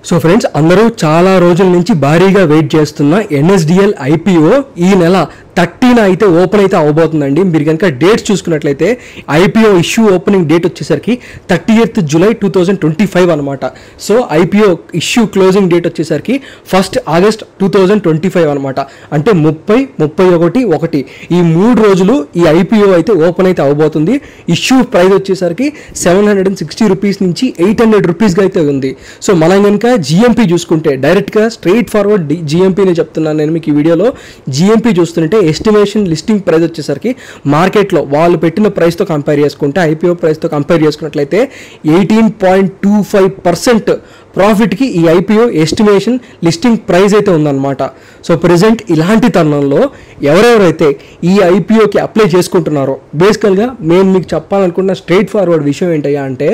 So friends, అందరూ చాలా రోజుల నుంచి భారీగా వెయిట్ చేస్తున్న NSDL IPO ఈ నెల 13 అయితే ఓపెన్ అయితే అవబోతుందండి. మీరు కనుక డేట్స్ చూసుకున్నట్లయితే IPO ఇష్యూ ఓపెనింగ్ డేట్ వచ్చేసరికి 30th July 2025 అనమాట. So IPO issue closing date వచ్చేసరికి 1st August 2025 అనమాట. అంటే 30, 31, 1 ఈ 3 రోజులు ఈ IPO అయితే ఓపెన్ అయితే అవబోతుంది. ఇష్యూ ప్రైస్ వచ్చేసరికి 760 రూపీస్ నుంచి 800 రూపీస్గా అయితే ఉంది. సో మనం కనుక GMP చూసుకుంటే డైరెక్ట్గా స్ట్రైట్ ఫార్వర్డ్ GMPని చెప్తున్నాను నేను మీకు ఈ వీడియోలో. GMP చూస్తుంటే ఎస్టిమేషన్ లిస్టింగ్ ప్రైస్ వచ్చేసరికి మార్కెట్లో వాళ్ళు పెట్టిన ప్రైస్తో కంపేర్ చేసుకుంటే IPO ప్రైస్తో కంపేర్ చేసుకున్నట్లయితే 18.25% ప్రాఫిట్కి ఈ IPO ఎస్టిమేషన్ లిస్టింగ్ ప్రైస్ అయితే ఉందన్నమాట. సో ప్రజెంట్ ఇలాంటి తరుణంలో ఎవరెవరైతే ఈ IPOకి అప్లై చేసుకుంటున్నారో బేసికల్గా నేను మీకు చెప్పాలనుకున్న స్ట్రైట్ ఫార్వర్డ్ విషయం ఏంటయ్యా అంటే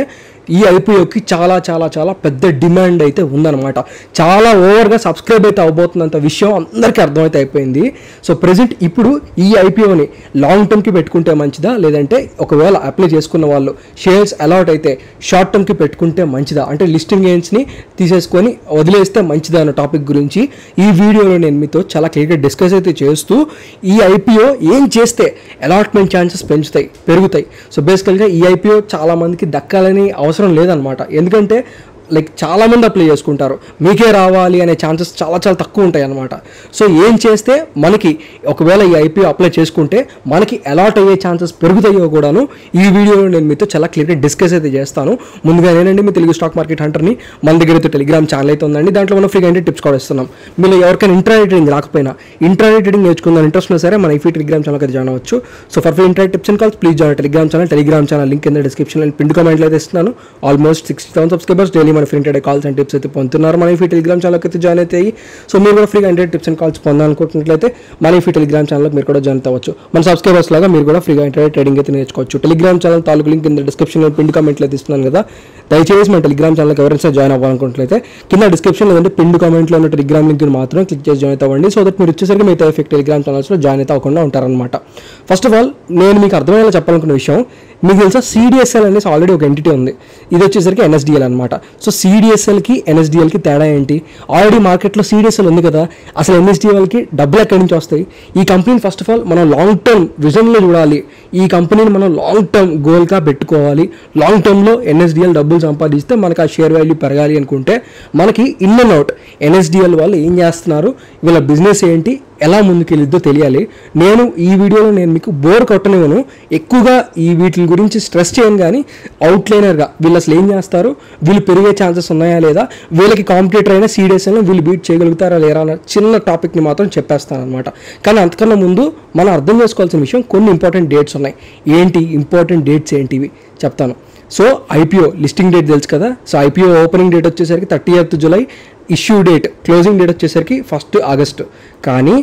ఈ IPOకి చాలా చాలా చాలా పెద్ద డిమాండ్ అయితే ఉందన్నమాట. చాలా ఓవర్గా సబ్స్క్రైబ్ అయితే అవబోతున్నంత విషయం అందరికీ అర్థమైతే అయిపోయింది. సో ప్రజెంట్ ఇప్పుడు ఈ IPOని లాంగ్ టర్మ్కి పెట్టుకుంటే మంచిదా, లేదంటే ఒకవేళ అప్లై చేసుకున్న వాళ్ళు షేర్స్ అలాట్ అయితే షార్ట్ టర్మ్కి పెట్టుకుంటే మంచిదా, అంటే లిస్టింగ్ గెయిన్స్ని తీసేసుకొని వదిలేస్తే మంచిదా అన్న టాపిక్ గురించి ఈ వీడియోలో నేను మీతో చాలా క్లియర్గా డిస్కస్ అయితే చేస్తూ ఈ IPO ఏం చేస్తే అలాట్మెంట్ ఛాన్సెస్ పెరుగుతాయి. సో బేసికల్గా ఈ IPO చాలామందికి దక్కాలని అవసరం లేదనమాట. ఎందుకంటే చాలామంది అప్లై చేసుకుంటారు, మీకే రావాలి అనే ఛాన్సెస్ చాలా చాలా తక్కువ ఉంటాయి అన్నమాట. సో ఏం చేస్తే మనకి ఒకవేళ ఈ IPO అప్లై చేసుకుంటే మనకి అలాట్ అయ్యే ఛాన్సెస్ పెరుగుతాయో కూడాను ఈ వీడియోలో నేను మీతో చాలా క్లియర్గా డిస్కస్ అయితే చేస్తాను. ముందుగా నేనండి మీ తెలుగు స్టాక్ మార్కెట్ హంటర్ని. మన దగ్గర అయితే టెలిగ్రామ్ ఛానల్ అయితే ఉందండి. దాంట్లో మనం ఫ్రీగా టిప్స్ కూడా ఇస్తున్నాం. మీరు ఎవరికైనా ఇంట్రాడే ట్రేడింగ్ రాకపోయినా ఇంట్రాడే ట్రేడింగ్ నేర్చుకుందాం ఇంట్రెస్ట్ ఉన్నా సరే మన IFI టెలిగ్రామ్ ఛానల్ అయితే జాయిన్ అవ్వచ్చు. So for free intraday tips and calls please join Telegram channel link కింద డిస్క్రిప్షన్లో పిన్ కామెంట్లో అయితే ఇస్తున్నాను. ఆల్మోస్ట్ 60,000 సబ్స్క్రైబర్స్ డైలీ మన free intraday calls and tips అయితే పొందుతున్నారు. మన IFI టెలిగ్రామ్ ఛానల్కి అయితే జాయిన్ అవుతాయి. సో మీరు కూడా ఫ్రీగా ఇంట్రాడే టిప్స్ అండ్ కాల్స్ పొందాలనుకుంటున్నట్లయితే మన IFI టెలిగ్రామ్ ఛానల్కి మీరు కూడా జాయిన్ అవ్వచ్చు. మన సబ్స్క్రైబర్స్ లాగా మీరు కూడా ఫ్రీగా ఇంట్రాడే ట్రేడింగ్ అయితే నేర్చుకోవచ్చు. టెలిగ్రామ్ ఛానల్ తాలూకు లింక్ కింద డిస్క్రిప్షన్లో పిన్ కామెంట్లో అయితే ఇస్తున్నాను కదా. దయచేసి మన టెలిగ్రామ్ ఛానల్కి ఎవరైనా జాయిన్ అవ్వాలనుకుంటున్నట్లయితే కింద డిస్క్రిప్షన్లో లేదంటే పిన్ కామెంట్లో ఉన్న టెలిగ్రామ్ లింక్ మాత్రం క్లిక్ చేసి జాయిన్ అవ్వండి. సో దట్ మీరు వచ్చేసరికి మిగతా IFI టెలిగ్రామ్ ఛానల్స్లో జాయిన్ అయితే అవ్వకుండా ఉంటారనమాట. ఫస్ట్ ఆఫ్ ఆల్ నేను మీకు అర్థమయ్యేలా చెప్పాలనుకున్న విషయం, మీకు తెలుసా CDSL అనేసి ఆల్రెడీ ఒక ఎంటిటీ ఉంది. ఇది వచ్చేసరికి NSDL అనమాట. సో CDSLకి NSDLకి తేడా ఏంటి? ఆల్రెడీ మార్కెట్లో CDSL ఉంది కదా, అసలు NSDLకి డబ్బులు ఎక్కడి నుంచి వస్తాయి? ఈ కంపెనీని ఫస్ట్ ఆఫ్ ఆల్ మనం లాంగ్ టర్మ్ విజన్లో చూడాలి. ఈ కంపెనీని మనం లాంగ్ టర్మ్ గోల్గా పెట్టుకోవాలి. లాంగ్ టర్మ్లో NSDL డబ్బులు సంపాదిస్తే మనకు ఆ షేర్ వాల్యూ పెరగాలి అనుకుంటే మనకి ఇన్ అండ్ అవుట్ NSDL వాళ్ళు ఏం చేస్తున్నారు, వీళ్ళ బిజినెస్ ఏంటి, ఎలా ముందుకెళ్ళిద్దో తెలియాలి. నేను ఈ వీడియోలో నేను మీకు బోర్ కొట్టనివ్వను, ఎక్కువగా ఈ వీటి గురించి స్ట్రెస్ చేయను, కానీ అవుట్లైనర్గా వీళ్ళు అసలు ఏం చేస్తారు, వీళ్ళు పెరిగే ఛాన్సెస్ ఉన్నాయా లేదా, వీళ్ళకి కాంపిటీటర్ అయిన CDSLని వీళ్ళు బీట్ చేయగలుగుతారా లేరా అన్న చిన్న టాపిక్ని మాత్రం చెప్పేస్తాను అనమాట. కానీ అంతకన్నా ముందు మనం అర్థం చేసుకోవాల్సిన విషయం, కొన్ని ఇంపార్టెంట్ డేట్స్ ఉన్నాయి. ఏంటి ఇంపార్టెంట్ డేట్స్ ఏంటివి చెప్తాను. సో IPO లిస్టింగ్ డేట్ తెలుసు కదా. సో IPO ఓపెనింగ్ డేట్ వచ్చేసరికి 30th July, issue date closing date వచ్చేసరికి 1st August. కానీ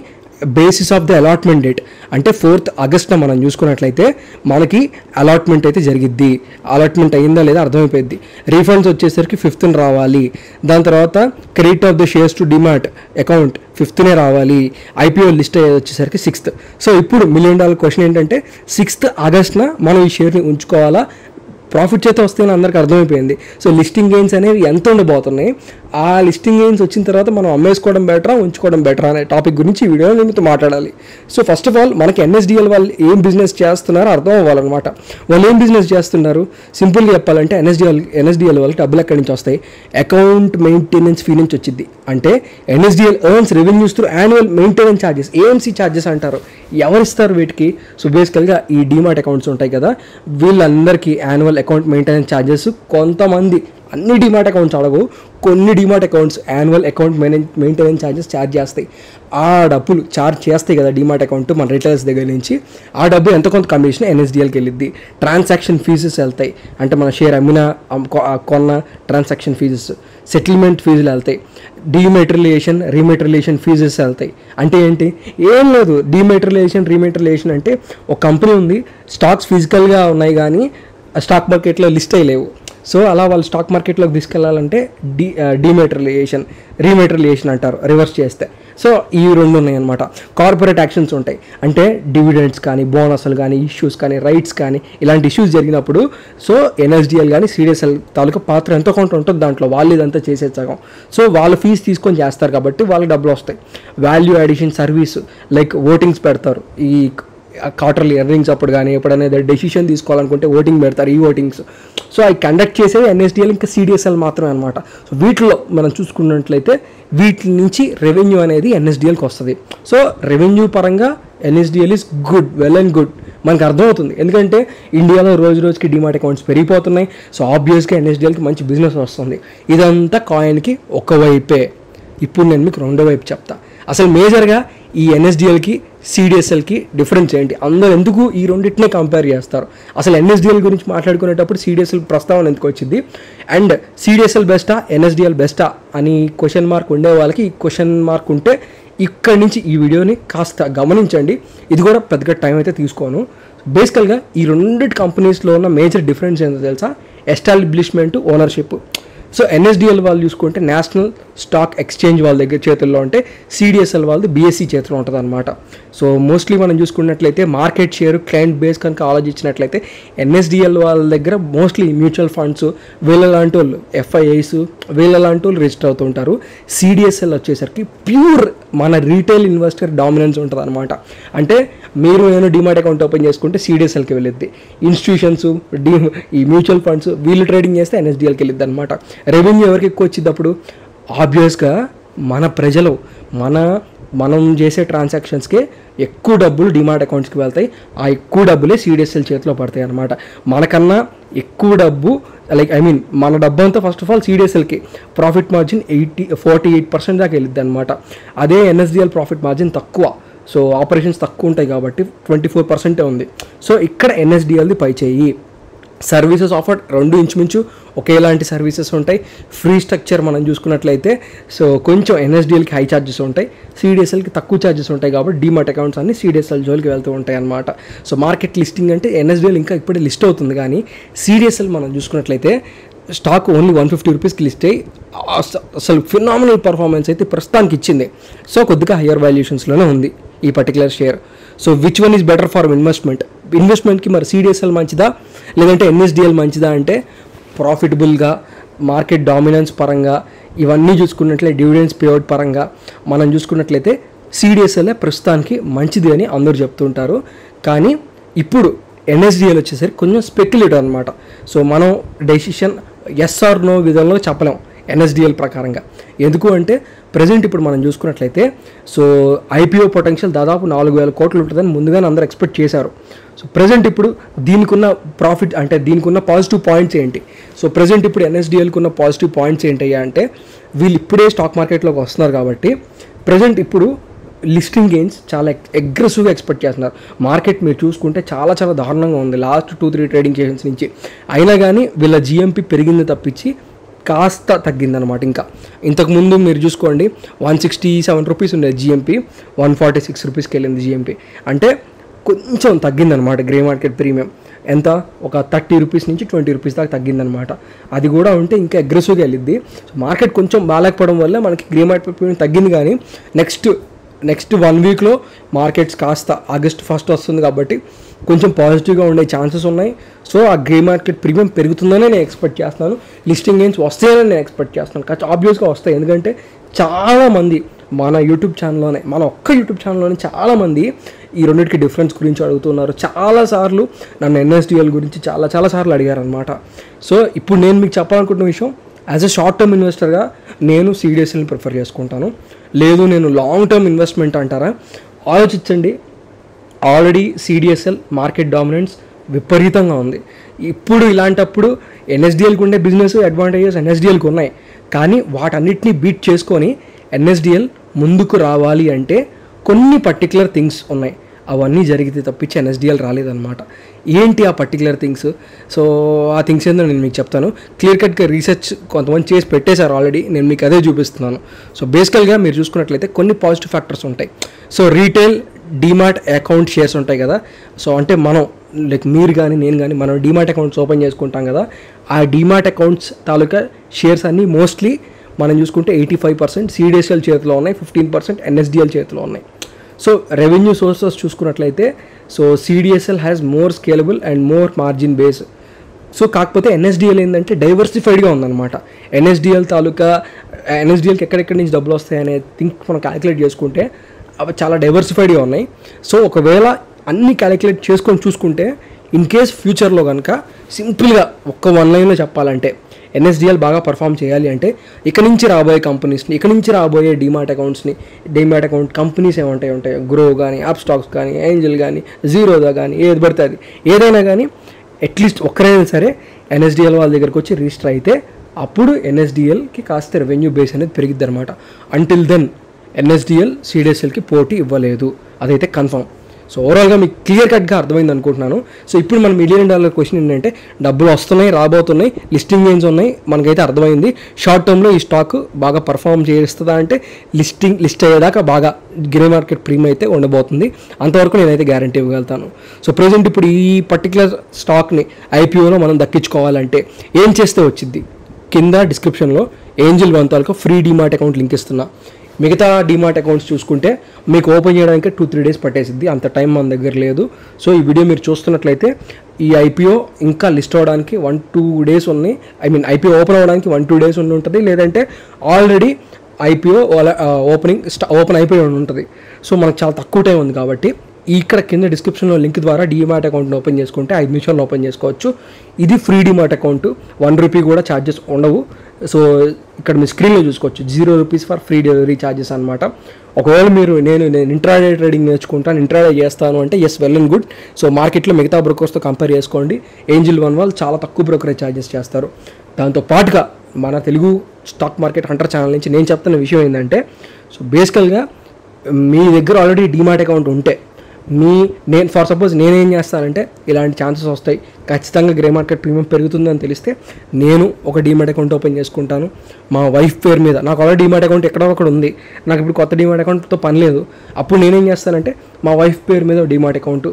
basis of the allotment date అంటే 4th August మనం చూసుకున్నట్లయితే మనకి అలాట్మెంట్ అయితే జరిగిద్ది. అలాట్మెంట్ అయ్యిందా లేదా అర్థమైపోయింది. రీఫండ్స్ వచ్చేసరికి 5th రావాలి. దాని తర్వాత credit of the shares to demat account 5th రావాలి. IPO లిస్ట్ అయ్యేది వచ్చేసరికి 6th. సో ఇప్పుడు $1 million క్వశ్చన్ ఏంటంటే 6th August మనం ఈ షేర్ని ఉంచుకోవాలా, ప్రాఫిట్ చేత వస్తేనే అందరికీ అర్థమైపోయింది. సో లిస్టింగ్ గెయిన్స్ అనేవి ఎంత ఉండబోతున్నాయి, ఆ లిస్టింగ్ గెయిన్స్ వచ్చిన తర్వాత మనం అమ్మేసుకోవడం బెటరా ఉంచుకోవడం బెటరా అనే టాపిక్ గురించి ఈ వీడియోలో నేను మాట్లాడాలి. సో ఫస్ట్ ఆఫ్ ఆల్ మనకి NSDL వాళ్ళు ఏం బిజినెస్ చేస్తున్నారో అర్థం అవ్వాలన్నమాట. వాళ్ళు ఏం బిజినెస్ చేస్తున్నారు సింపుల్గా చెప్పాలంటే NSDL వాళ్ళకి డబ్బులు ఎక్కడి నుంచి వస్తాయి, అకౌంట్ మెయింటెనెన్స్ ఫీ నుంచి వచ్చింది. అంటే NSDL earns revenues through annual maintenance charges, AMC charges అంటారు. ఎవరిస్తారు వీటికి? సో బేసికల్గా ఈ డీమాట్ అకౌంట్స్ ఉంటాయి కదా, వీళ్ళందరికీ యాన్యువల్ అకౌంట్ మెయింటెనెన్స్ ఛార్జెస్. కొంతమంది అన్ని డిమాట్ అకౌంట్స్ అడగవు, కొన్ని demat accounts annual account maintenance charges charge చేస్తాయి. ఆ డబ్బులు ఛార్జ్ చేస్తాయి కదా డిమాట్ అకౌంట్ మన రిటైలర్స్ దగ్గర నుంచి. ఆ డబ్బు ఎంత కొంత కమిషన్ NSDLకి వెళ్ళిద్ది. ట్రాన్సాక్షన్ ఫీజెస్ వెళ్తాయి, అంటే మన షేర్ అమ్మిన కొన్న ట్రాన్సాక్షన్ ఫీజెస్, సెటిల్మెంట్ ఫీజులు వెళ్తాయి, రీమెటీరియలైజేషన్ ఫీజెస్ వెళ్తాయి. అంటే ఏంటి? ఏం లేదు. రీమెటీరియలైజేషన్ అంటే ఒక కంపెనీ ఉంది, స్టాక్స్ ఫిజికల్గా ఉన్నాయి కానీ స్టాక్ మార్కెట్లో లిస్ట్ అయ్యలేవు. సో అలా వాళ్ళు స్టాక్ మార్కెట్లోకి తీసుకెళ్లాలంటే రీమెటీరియలైజేషన్ అంటారు, రివర్స్ చేస్తే. సో ఈ రెండు ఉన్నాయి అనమాట. కార్పొరేట్ యాక్షన్స్ ఉంటాయి, అంటే డివిడెండ్స్ కానీ, బోనస్లు కానీ, ఇష్యూస్ కానీ, రైట్స్ కానీ, ఇలాంటి ఇష్యూస్ జరిగినప్పుడు సో ఎన్ఎస్డిఎల్ కానీ సిడిఎస్ఎల్ తాలూకా పాత్ర ఎంతో కొంత ఉంటుంది దాంట్లో. వాళ్ళు ఇదంతా చేసే సగం. సో వాళ్ళు ఫీజు తీసుకొని చేస్తారు కాబట్టి వాళ్ళకి డబ్బులు వస్తాయి. Value addition service like votings పెడతారు ఈ క్వార్టర్లీ ఎర్నింగ్స్ అప్పుడు కానీ, ఎప్పుడైనా డెసిషన్ తీసుకోవాలనుకుంటే ఓటింగ్ పెడతారు, ఈ ఓటింగ్స్. సో అవి కండక్ట్ చేసేది ఎన్ఎస్డిఎల్ ఇంకా సిడిఎస్ఎల్ మాత్రమే అనమాట. సో వీటిలో మనం చూసుకున్నట్లయితే వీటి నుంచి రెవెన్యూ అనేది ఎన్ఎస్డిఎల్కి వస్తుంది. సో రెవెన్యూ పరంగా NSDL is good, well and good, మనకు అర్థమవుతుంది. ఎందుకంటే ఇండియాలో రోజు రోజుకి డిమాట్ అకౌంట్స్ పెరిగిపోతున్నాయి. సో ఆబ్వియస్గా ఎన్ఎస్డిఎల్కి మంచి బిజినెస్ వస్తుంది. ఇదంతా కాయిన్కి ఒకవైపే. ఇప్పుడు నేను మీకు రెండో వైపు చెప్తా. అసలు మేజర్గా ఈ ఎన్ఎస్డిఎల్కి సిడిఎస్ఎల్కి డిఫరెన్స్ ఏంటి, అందరూ ఎందుకు ఈ రెండింటినే కంపేర్ చేస్తారు, అసలు ఎన్ఎస్డిఎల్ గురించి మాట్లాడుకునేటప్పుడు సిడిఎస్ఎల్ ప్రస్తావన ఎందుకు వచ్చింది, అండ్ సిడిఎస్ఎల్ బెస్టా ఎన్ఎస్డిఎల్ బెస్టా అని క్వశ్చన్ మార్క్ ఉండే వాళ్ళకి ఈ క్వశ్చన్ మార్క్ ఉంటే ఇక్కడి నుంచి ఈ వీడియోని కాస్త గమనించండి. ఇది కూడా పెద్దగా టైం అయితే తీసుకోను. బేసికల్గా ఈ రెండింటి కంపెనీస్లో ఉన్న మేజర్ డిఫరెన్స్ ఏంటో తెలుసా, ఎస్టాబ్లిష్మెంట్, ఓనర్షిప్. సో ఎన్ఎస్డిఎల్ వాళ్ళు చూసుకుంటే నేషనల్ స్టాక్ ఎక్స్చేంజ్ వాళ్ళ దగ్గర చేతుల్లో ఉంటే సిడిఎస్ఎల్ వాళ్ళది బిఎస్సి చేతిలో ఉంటుంది అనమాట. సో మోస్ట్లీ మనం చూసుకున్నట్లయితే మార్కెట్ షేర్, క్లయింట్ బేస్ కనుక ఆలోచించినట్లయితే ఎన్ఎస్డిఎల్ వాళ్ళ దగ్గర మోస్ట్లీ మ్యూచువల్ ఫండ్స్ వీళ్ళ లాంటి వాళ్ళు, ఎఫ్ఐఐస్ వీళ్ళ లాంటి వాళ్ళు రిజిస్టర్ అవుతుంటారు. సిడిఎస్ఎల్ వచ్చేసరికి ప్యూర్ మన రీటైల్ ఇన్వెస్టర్ డామినెన్స్ ఉంటుంది అనమాట. అంటే మీరు నేను డిమాట్ అకౌంట్ ఓపెన్ చేసుకుంటే సిడిఎస్ఎల్కి వెళ్ళిద్ది, ఇన్స్టిట్యూషన్స్ ఈ మ్యూచువల్ ఫండ్స్ వీళ్ళు ట్రేడింగ్ చేస్తే ఎన్ఎస్డిఎల్కి వెళ్ళిద్ది అనమాట. రెవెన్యూ ఎవరికి ఎక్కువ వచ్చింది అప్పుడు, ఆబ్వియస్గా మన ప్రజలు మనం చేసే ట్రాన్సాక్షన్స్కే ఎక్కువ డబ్బులు డిమాట్ అకౌంట్స్కి వెళ్తాయి. ఆ ఎక్కువ డబ్బులే సిడిఎస్ఎల్ చేతిలో పడతాయి అనమాట. మనకన్నా ఎక్కువ డబ్బు మన డబ్బు అంతా ఫస్ట్ ఆఫ్ ఆల్ సిడిఎస్ఎల్కి ప్రాఫిట్ మార్జిన్ 48% దాకా వెళ్ళిద్ది అనమాట. అదే ఎన్ఎస్డిఎల్ ప్రాఫిట్ మార్జిన్ తక్కువ. సో ఆపరేషన్స్ తక్కువ ఉంటాయి కాబట్టి 24% ఉంది. సో ఇక్కడ ఎన్ఎస్డిఎల్ది పై చేయి. సర్వీసెస్ ఆఫర్ రెండు ఇంచుమించు ఒకేలాంటి సర్వీసెస్ ఉంటాయి. ఫ్రీ స్ట్రక్చర్ మనం చూసుకున్నట్లయితే సో కొంచెం ఎన్ఎస్డిఎల్కి హై ఛార్జెస్ ఉంటాయి, సిడిఎస్ఎల్కి తక్కువ ఛార్జెస్ ఉంటాయి కాబట్టి డిమాట్ అకౌంట్స్ అన్ని సిడిఎస్ఎల్ జోలికి వెళ్తూ ఉంటాయి అనమాట. సో మార్కెట్ లిస్టింగ్ అంటే ఎన్ఎస్డిఎల్ ఇంకా ఇప్పుడే లిస్ట్ అవుతుంది, కానీ సిడిఎస్ఎల్ మనం చూసుకున్నట్లయితే స్టాక్ ఓన్లీ 150 రూపీస్కి లిస్ట్ అయ్యి అసలు ఫినామినల్ పర్ఫార్మెన్స్ అయితే ప్రస్తుతానికి ఇచ్చింది. సో కొద్దిగా హయ్యర్ వాల్యుయేషన్స్లోనే ఉంది ఈ particular share. So which one is better for ఇన్వెస్ట్మెంట్కి మరి సిడిఎస్ఎల్ మంచిదా లేదంటే ఎన్ఎస్డిఎల్ మంచిదా అంటే, ప్రాఫిటబుల్గా మార్కెట్ డామినెన్స్ పరంగా ఇవన్నీ చూసుకున్నట్లయితే డివిడెండ్స్ పేఅవుట్ పరంగా మనం చూసుకున్నట్లయితే సిడిఎస్ఎల్ ప్రస్తుతానికి మంచిది అని అందరూ చెప్తుంటారు. కానీ ఇప్పుడు ఎన్ఎస్డిఎల్ వచ్చేసరికి కొంచెం స్పెక్యులేటివ్ అనమాట. సో మనం డెసిషన్ ఎస్ ఆర్ నో విధంలో చెప్పలేం ఎన్ఎస్డిఎల్ ప్రకారంగా. ఎందుకు అంటే ప్రజెంట్ ఇప్పుడు మనం చూసుకున్నట్లయితే సో ఐపీఓ పొటెన్షియల్ దాదాపు 4,000 కోట్లు ఉంటుందని ముందుగానే అందరూ ఎక్స్పెక్ట్ చేశారు. సో ప్రజెంట్ ఇప్పుడు దీనికున్న ప్రాఫిట్ అంటే దీనికున్న పాజిటివ్ పాయింట్స్ ఏంటి, సో ప్రజెంట్ ఇప్పుడు ఎన్ఎస్డిఎల్కి ఉన్న పాజిటివ్ పాయింట్స్ ఏంటయ్యా అంటే, వీళ్ళు ఇప్పుడే స్టాక్ మార్కెట్లోకి వస్తున్నారు కాబట్టి ప్రజెంట్ ఇప్పుడు లిస్టింగ్ గెయిన్స్ చాలా అగ్రెసివ్గా ఎక్స్పెక్ట్ చేస్తున్నారు. మార్కెట్ మీరు చూసుకుంటే చాలా చాలా దారుణంగా ఉంది లాస్ట్ 2-3 ట్రేడింగ్ సెషన్స్ నుంచి. అయినా కానీ వీళ్ళ జిఎంపీ పెరిగింది తప్పించి కాస్త తగ్గిందనమాట. ఇంకా ఇంతకుముందు మీరు చూసుకోండి 167 రూపీస్ ఉండేది జిఎంపీ, 146 రూపీస్కి వెళ్ళింది జిఎంపీ. అంటే కొంచెం తగ్గిందనమాట. గ్రే మార్కెట్ ప్రీమియం ఎంత, ఒక 30 రూపీస్ నుంచి 20 రూపీస్ దాకా తగ్గిందనమాట. అది కూడా ఉంటే ఇంకా అగ్రెసివ్గా వెళ్ళిద్ది. సో మార్కెట్ కొంచెం బాగాలేకపోవడం వల్ల మనకి గ్రే మార్కెట్ ప్రీమియం తగ్గింది. కానీ నెక్స్ట్ 1 వీక్లో మార్కెట్స్ కాస్త ఆగస్ట్ 1 వస్తుంది కాబట్టి కొంచెం పాజిటివ్గా ఉండే ఛాన్సెస్ ఉన్నాయి. సో ఆ గ్రే మార్కెట్ ప్రీమియం పెరుగుతుందనే నేను ఎక్స్పెక్ట్ చేస్తున్నాను. లిస్టింగ్ గెయిన్స్ వస్తాయని నేను ఎక్స్పెక్ట్ చేస్తున్నాను. కానీ ఆబ్వియస్గా వస్తాయి, ఎందుకంటే చాలామంది మన యూట్యూబ్ ఛానల్లోనే చాలామంది ఈ రెండింటికి డిఫరెన్స్ గురించి అడుగుతున్నారు. చాలాసార్లు నన్ను ఎన్ఎస్డిఎల్ గురించి చాలాసార్లు అడిగారనమాట. సో ఇప్పుడు నేను మీకు చెప్పాలనుకుంటున్న విషయం, యాజ్ అ షార్ట్ టర్మ్ ఇన్వెస్టర్గా నేను సిడిఎస్ఎల్ని ప్రిఫర్ చేసుకుంటాను. లేదు నేను లాంగ్ టర్మ్ ఇన్వెస్ట్మెంట్ అంటారా, ఆలోచించండి. ఆల్రెడీ సిడిఎస్ఎల్ మార్కెట్ డామినెన్స్ విపరీతంగా ఉంది. ఇప్పుడు ఇలాంటప్పుడు ఎన్ఎస్డిఎల్కి ఉండే బిజినెస్ అడ్వాంటేజెస్ ఎన్ఎస్డిఎల్కి ఉన్నాయి. కానీ వాటన్నిటిని బీట్ చేసుకొని ఎన్ఎస్డిఎల్ ముందుకు రావాలి అంటే కొన్ని పర్టికులర్ థింగ్స్ ఉన్నాయి. అవన్నీ జరిగితే తప్పించి ఎన్ఎస్డిఎల్ రాలేదన్నమాట. ఏంటి ఆ పర్టికులర్ థింగ్స్? సో ఆ థింగ్స్ ఏందో నేను మీకు చెప్తాను. క్లియర్ కట్గా రీసెర్చ్ కొంతమంది చేసి పెట్టేశారు ఆల్రెడీ, నేను మీకు అదే చూపిస్తున్నాను. సో బేసికల్గా మీరు చూసుకున్నట్లయితే కొన్ని పాజిటివ్ ఫ్యాక్టర్స్ ఉంటాయి. So retail demat account shares ఉంటాయి కదా, సో అంటే మనం లైక్ మీరు కానీ నేను కానీ మనం డీమాట్ అకౌంట్స్ ఓపెన్ చేసుకుంటాం కదా, ఆ డీమాట్ అకౌంట్స్ తాలూకా షేర్స్ అన్నీ మోస్ట్లీ మనం చూసుకుంటే 85% CDSL చేతిలో ఉన్నాయి, 15% NSDL చేతిలో ఉన్నాయి. సో రెవెన్యూ సోర్సెస్ చూసుకున్నట్లయితే so CDSL has more scalable and more margin base. So కాకపోతే NSDL ఏంటంటే డైవర్సిఫైడ్గా ఉందన్నమాట. NSDLకి ఎక్కడెక్కడి నుంచి డబ్బులు వస్తాయి అనే థింక్ మనం క్యాలిక్యులేట్ చేసుకుంటే అవి చాలా డైవర్సిఫైడ్గా ఉన్నాయి. సో ఒకవేళ అన్ని క్యాలిక్యులేట్ చేసుకొని చూసుకుంటే ఇన్ కేస్ ఫ్యూచర్లో కనుక సింపుల్గా ఒక్క 1 లైన్లో చెప్పాలంటే NSDL బాగా పర్ఫామ్ చేయాలి అంటే ఇక నుంచి రాబోయే కంపెనీస్ని, ఇక నుంచి రాబోయే డీమాట్ అకౌంట్ కంపెనీస్ ఉంటాయి గ్రో కానీ, యాప్ స్టాక్స్ కానీ, ఏంజల్ కానీ, జీరోదా కానీ, ఏది పడితే అది ఏదైనా కానీ అట్లీస్ట్ ఒక్కరైనా సరే NSDL వాళ్ళ దగ్గరకు వచ్చి రిజిస్టర్ అయితే అప్పుడు NSDLకి కాస్త రెవెన్యూ బేస్ అనేది పెరిగిద్ది అనమాట. అంటిల్ దెన్ NSDL CDSLకి పోటీ ఇవ్వలేదు, అదైతే కన్ఫర్మ్. సో ఓవరాల్గా మీకు క్లియర్ కట్గా అర్థమైంది అనుకుంటున్నాను. సో ఇప్పుడు మన $1 మిలియన్ క్వశ్చన్ ఏంటంటే డబ్బులు వస్తున్నాయి, రాబోతున్నాయి, లిస్టింగ్ గెయిన్స్ ఉన్నాయి, మనకైతే అర్థమైంది. షార్ట్ టర్మ్లో ఈ స్టాక్ బాగా పర్ఫామ్ చేస్తుందా అంటే లిస్ట్ అయ్యేదాకా బాగా గ్రే మార్కెట్ ప్రీమియం అయితే ఉండబోతుంది, అంతవరకు నేనైతే గ్యారంటీ ఇవ్వగలుగుతాను. సో ప్రజెంట్ ఇప్పుడు ఈ పర్టికులర్ స్టాక్ని IPOలో మనం దక్కించుకోవాలంటే ఏం చేస్తే వచ్చింది, కింద డిస్క్రిప్షన్లో ఏంజల్ వన్ తాలూకా ఫ్రీ డీమాట్ అకౌంట్ లింక్ ఇస్తున్నా. మిగతా డీమాట్ అకౌంట్స్ చూసుకుంటే మీకు ఓపెన్ చేయడానికి 2-3 డేస్ పట్టేసిద్ది, అంత టైం మన దగ్గర లేదు. సో ఈ వీడియో మీరు చూస్తున్నట్లయితే ఈ IPO ఇంకా లిస్ట్ అవ్వడానికి 1-2 డేస్ ఉన్నాయి. IPO ఓపెన్ అవ్వడానికి 1-2 డేస్ ఉంటుంది, లేదంటే ఆల్రెడీ IPO ఓపెన్ అయిపోయి ఉంటుంది. సో మనకు చాలా తక్కువ టైం ఉంది కాబట్టి ఇక్కడ కింద డిస్క్రిప్షన్లో లింక్ ద్వారా డీమాట్ అకౌంట్ని ఓపెన్ చేసుకుంటే 5 నిమిషాల్లో ఓపెన్ చేసుకోవచ్చు. ఇది ఫ్రీ డీమాట్ అకౌంట్, ₹1 కూడా ఛార్జెస్ ఉండవు. సో ఇక్కడ మీ స్క్రీన్లో చూసుకోవచ్చు, ₹0 ఫర్ ఫ్రీ డెలివరీ ఛార్జెస్ అనమాట. ఒకవేళ నేను ఇంట్రాడే ట్రేడింగ్ నేర్చుకుంటాను, ఇంట్రాడే చేస్తాను అంటే yes, well and good. So మార్కెట్లో మిగతా బ్రోకర్స్తో కంపేర్ చేసుకోండి. ఏంజిల్ వన్ వాళ్ళు చాలా తక్కువ బ్రోకరేజ్ ఛార్జెస్ చేస్తారు. దాంతో పాటుగా మన Telugu Stock Market Hunter channel నుంచి నేను చెప్తున్న విషయం ఏంటంటే, సో బేసికల్గా మీ దగ్గర ఆల్రెడీ డీమాట్ అకౌంట్ ఉంటే నేను ఫర్ సపోజ్ నేనేం చేస్తానంటే ఇలాంటి ఛాన్సెస్ వస్తాయి, ఖచ్చితంగా గ్రే మార్కెట్ ప్రీమియం పెరుగుతుందని తెలిస్తే నేను ఒక డీమాట్ అకౌంట్ ఓపెన్ చేసుకుంటాను మా వైఫ్ పేరు మీద. నాకు ఆల్రెడీ డీమాట్ అకౌంట్ ఎక్కడో ఒకటి ఉంది, నాకు ఇప్పుడు కొత్త డీమాట్ అకౌంట్తో పని లేదు. అప్పుడు నేనేం చేస్తానంటే మా వైఫ్ పేరు మీద డీమాట్ అకౌంట్,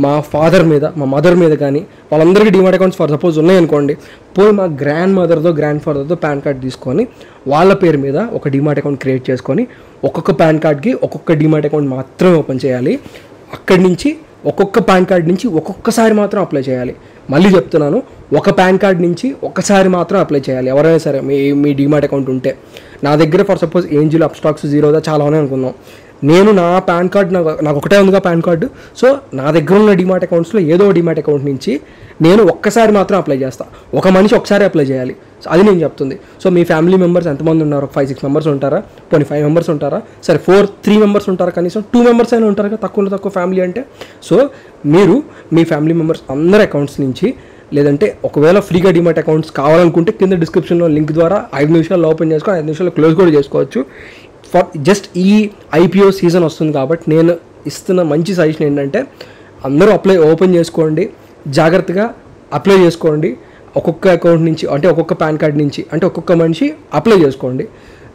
మా ఫాదర్ మీద, మా మదర్ మీద కానీ వాళ్ళందరికీ డీమాట్ అకౌంట్స్ ఫర్ సపోజ్ ఉన్నాయనుకోండి, పోయి మా గ్రాండ్ మదర్తో గ్రాండ్ ఫాదర్తో పాన్ కార్డ్ తీసుకొని వాళ్ళ పేరు మీద ఒక డీమాట్ అకౌంట్ క్రియేట్ చేసుకొని ఒక్కొక్క పాన్ కార్డ్కి ఒక్కొక్క డీమాట్ అకౌంట్ మాత్రమే ఓపెన్ చేయాలి. అక్కడి నుంచి ఒక్కొక్క పాన్ కార్డ్ నుంచి ఒక్కొక్కసారి మాత్రం అప్లై చేయాలి. మళ్ళీ చెప్తున్నాను, ఒక పాన్ కార్డ్ నుంచి ఒక్కసారి మాత్రం అప్లై చేయాలి ఎవరైనా సరే మీ డీమాట్ అకౌంట్ ఉంటే. నా దగ్గర for suppose angel, up stocks, Zerodha చాలా ఉన్నాయి అనుకుందాం. నేను నా పాన్ కార్డ్ నాకు ఒకటే ఉందిగా పాన్ కార్డు. సో నా దగ్గర ఉన్న డీమాట్ అకౌంట్స్లో ఏదో డీమాట్ అకౌంట్ నుంచి నేను ఒక్కసారి మాత్రం అప్లై చేస్తాను. ఒక మనిషి ఒకసారి అప్లై చేయాలి, సో అది నేను చెప్తుంది. సో మీ ఫ్యామిలీ మెంబర్స్ ఎంతమంది ఉన్నారు, 5-6 మెంబర్స్ ఉంటారా, పోనీ 5 మెంబర్స్ ఉంటారా, సరే 3 మెంబర్స్ ఉంటారా, కనీసం 2 మెంబర్స్ అయినా ఉంటారు కదా తక్కువ ఫ్యామిలీ అంటే. సో మీరు మీ ఫ్యామిలీ మెంబర్స్ అందరి అకౌంట్స్ నుంచి, లేదంటే ఒకవేళ ఫ్రీగా డీమాట్ అకౌంట్స్ కావాలనుకుంటే కింద డిస్క్రిప్షన్లో లింక్ ద్వారా 5 నిమిషాల్లో ఓపెన్ చేసుకొని 5 నిమిషాల్లో క్లోజ్ కూడా చేసుకోవచ్చు. ఫర్ జస్ట్ ఈ IPO సీజన్ వస్తుంది కాబట్టి నేను ఇస్తున్న మంచి సజెషన్ ఏంటంటే అందరూ ఓపెన్ చేసుకోండి, జాగ్రత్తగా అప్లై చేసుకోండి. ఒక్కొక్క అకౌంట్ నుంచి అంటే ఒక్కొక్క పాన్ కార్డ్ నుంచి అంటే ఒక్కొక్క మనిషి అప్లై చేసుకోండి.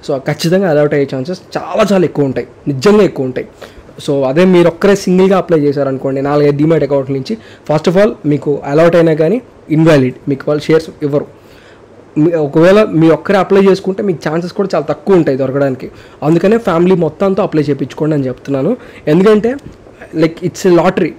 సో ఖచ్చితంగా అలౌట్ అయ్యే ఛాన్సెస్ చాలా ఎక్కువ ఉంటాయి, నిజంగా ఎక్కువ ఉంటాయి. సో అదే మీరు ఒక్కరే సింగిల్గా అప్లై చేశారనుకోండి 4-5 డీమాట్ అకౌంట్ నుంచి, ఫస్ట్ ఆఫ్ ఆల్ మీకు అలౌట్ అయినా కానీ ఇన్వాలిడ్, మీకు వాళ్ళు షేర్స్ ఇవ్వరు. ఒకవేళ మీ ఒక్కరే అప్లై చేసుకుంటే మీకు ఛాన్సెస్ కూడా చాలా తక్కువ ఉంటాయి దొరకడానికి. అందుకనే ఫ్యామిలీ మొత్తంతో అప్లై చేయించుకోండి అని చెప్తున్నాను. ఎందుకంటే లైక్ ఇట్స్ లాటరీ,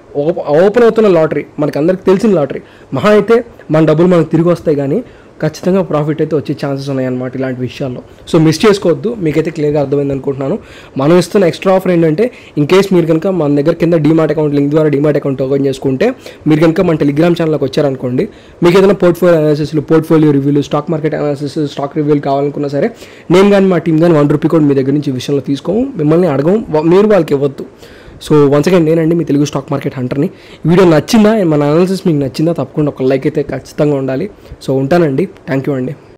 ఓపెన్ అవుతున్న లాటరీ, మనకు అందరికి తెలిసిన లాటరీ. మహా అయితే మన డబ్బులు మనకు తిరిగి వస్తాయి, కానీ ఖచ్చితంగా ప్రాఫిట్ అయితే వచ్చే ఛాన్సెస్ ఉన్నాయన్నమాట ఇలాంటి విషయాల్లో. సో మిస్ చేసుకోవద్దు, మీకైతే క్లియర్గా అర్థమైంది అనుకుంటున్నాను. మనం ఇస్తున్న ఎక్స్ట్రా ఆఫర్ ఏంటంటే ఇన్ కేస్ మీరు కనుక మన దగ్గర కింద డీమాట్ అకౌంట్ లింక్ ద్వారా డీమాట్ అకౌంట్ ఓపెన్ చేసుకుంటే, మీరు కనుక మన టెలిగ్రామ్ ఛానల్కి వచ్చారనుకోండి, మీకు ఏదైనా పోర్ట్ఫోలియో అనాలిసిస్లు, పోర్ట్ఫోలియో రివ్యూలు, స్టాక్ మార్కెట్ అనాలిసిస్, స్టాక్ రివ్యూలు కావాలనుకున్నా సరే నేను కానీ మా టీం కానీ ₹1 కూడా మీ దగ్గర నుంచి ఈ విషయంలో తీసుకోము, మిమ్మల్ని అడగం, మీరు వాళ్ళకి ఇవ్వద్దు. సో వన్స్ అగైన్ నేనండి మీ తెలుగు స్టాక్ మార్కెట్ హంటర్ని. ఈ వీడియో నచ్చిందా, మన అనాలిసిస్ మీకు నచ్చిందా, తప్పకుండా ఒక లైక్ అయితే ఖచ్చితంగా ఉండాలి. సో ఉంటానండి, థ్యాంక్ యూ అండి.